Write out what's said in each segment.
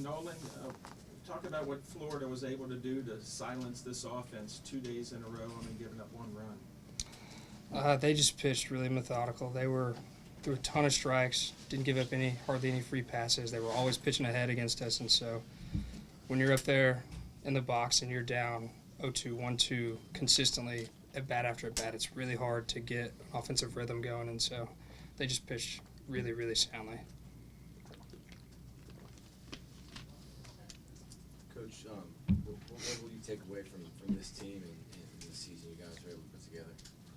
Nolan, talk about what Florida was able to do to silence this offense 2 days in a row and giving up one run. They just pitched really methodical. They were threw a ton of strikes, didn't give up hardly any free passes. They were always pitching ahead against us, and so when you're up there in the box and you're down 0-2, 1-2 consistently at bat after at bat, it's really hard to get an offensive rhythm going, and so they just pitched really, really soundly. Coach, what will you take away from this team and this season you guys were able to put together?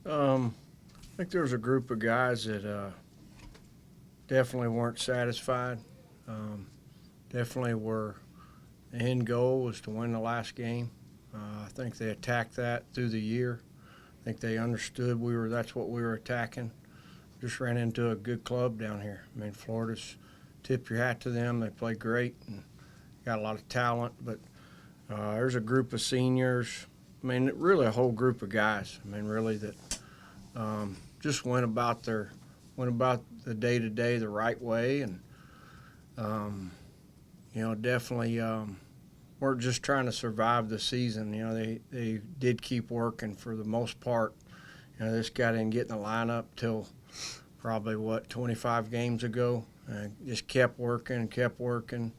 I think there was a group of guys that definitely weren't satisfied. Definitely were. The end goal was to win the last game. I think they attacked that through the year. I think they understood that's what we were attacking. Just ran into a good club down here. I mean, Florida's, tip your hat to them. They play great and got a lot of talent. But there's a group of seniors. I mean, really a whole group of guys. I mean, really that just went about the day-to-day the right way, and definitely weren't just trying to survive the season. They did keep working for the most part. This guy didn't get in the lineup till probably 25 games ago, and just kept working and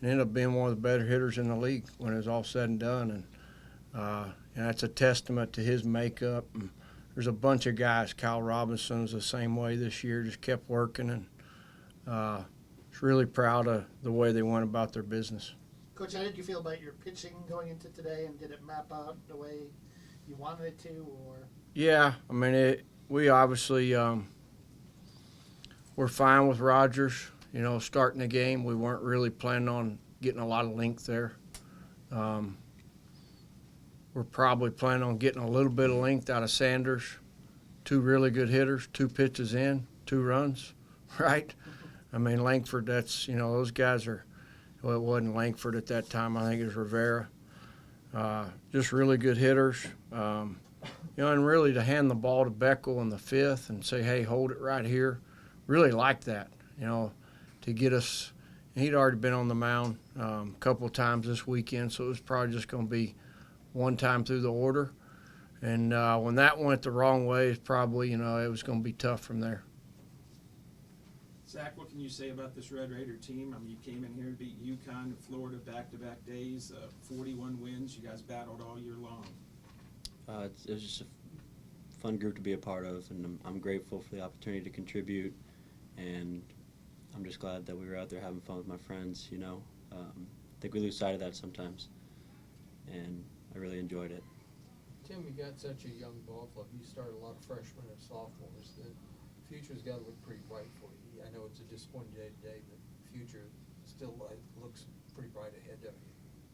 ended up being one of the better hitters in the league when it was all said and done. And that's a testament to his makeup. And there's a bunch of guys. Kyle Robinson's the same way this year, just kept working, and was really proud of the way they went about their business. Coach, how did you feel about your pitching going into today, and did it map out the way you wanted it to? Or Yeah, I mean, we obviously we're fine with Rogers. Starting the game, we weren't really planning on getting a lot of length there. We're probably planning on getting a little bit of length out of Sanders. 2 really good hitters, 2 pitches in, 2 runs, right? I mean, Langford, those guys are, well, it wasn't Langford at that time. I think it was Rivera. Just really good hitters. And really to hand the ball to Beckel in the 5th and say, hey, hold it right here. Really like that, to get us. He'd already been on the mound a couple of times this weekend, so it was probably just going to be one time through the order. And when that went the wrong way, it's probably, it was going to be tough from there. Zach, what can you say about this Red Raider team? I mean, you came in here and beat UConn and Florida back-to-back days, 41 wins. You guys battled all year long. It was just a fun group to be a part of, and I'm grateful for the opportunity to contribute, and I'm just glad that we were out there having fun with my friends, I think we lose sight of that sometimes, and I really enjoyed it. Tim, you got such a young ball club. You started a lot of freshmen and sophomores. The future's got to look pretty bright for you. I know it's a disappointing day today, but the future still looks pretty bright ahead of you.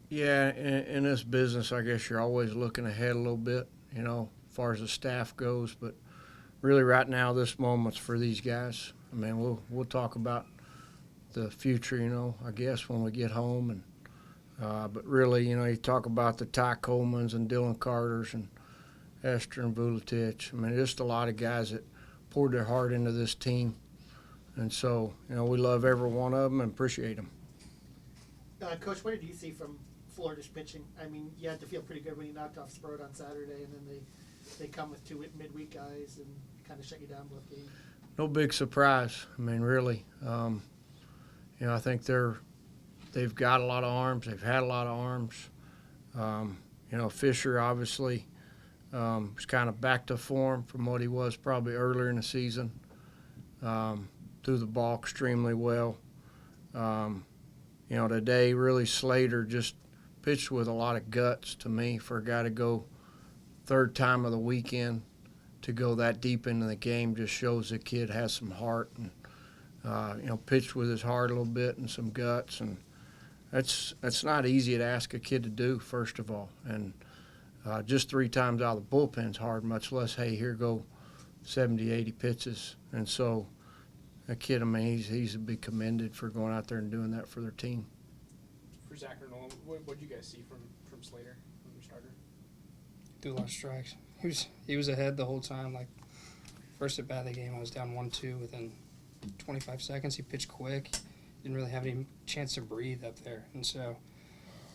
Yeah, in this business, I guess you're always looking ahead a little bit, as far as the staff goes. But really right now, this moment's for these guys. I mean, we'll talk about the future, I guess, when we get home. And but really, you talk about the Ty Colemans and Dylan Carters and Esther and Vuletich. I mean, just a lot of guys that poured their heart into this team. And so, we love every one of them and appreciate them. Coach, what did you see from Florida's pitching? I mean, you had to feel pretty good when you knocked off Sprott on Saturday, and then they come with 2 midweek guys and kind of shut you down both games. No big surprise. I mean, really. I think they've got a lot of arms. They've had a lot of arms. Fisher obviously was kind of back to form from what he was probably earlier in the season. Threw the ball extremely well. Today really Slater just pitched with a lot of guts to me for a guy to go 3rd time of the weekend, to go that deep into the game just shows the kid has some heart and, pitched with his heart a little bit and some guts. And that's not easy to ask a kid to do, first of all. And just 3 times out of the bullpen's hard, much less, hey, here go 70, 80 pitches. And so that kid, I mean, he's to be commended for going out there and doing that for their team. For Zach or Nolan, what did you guys see from Slater, from your starter? Threw a lot of strikes. He was ahead the whole time. Like, first at bat of the game, I was down 1-2 within 25 seconds. He pitched quick. didn't really have any chance to breathe up there. And so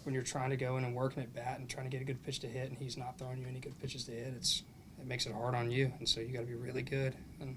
when you're trying to go in and working at bat and trying to get a good pitch to hit, and he's not throwing you any good pitches to hit, it makes it hard on you. And so you got to be really good. And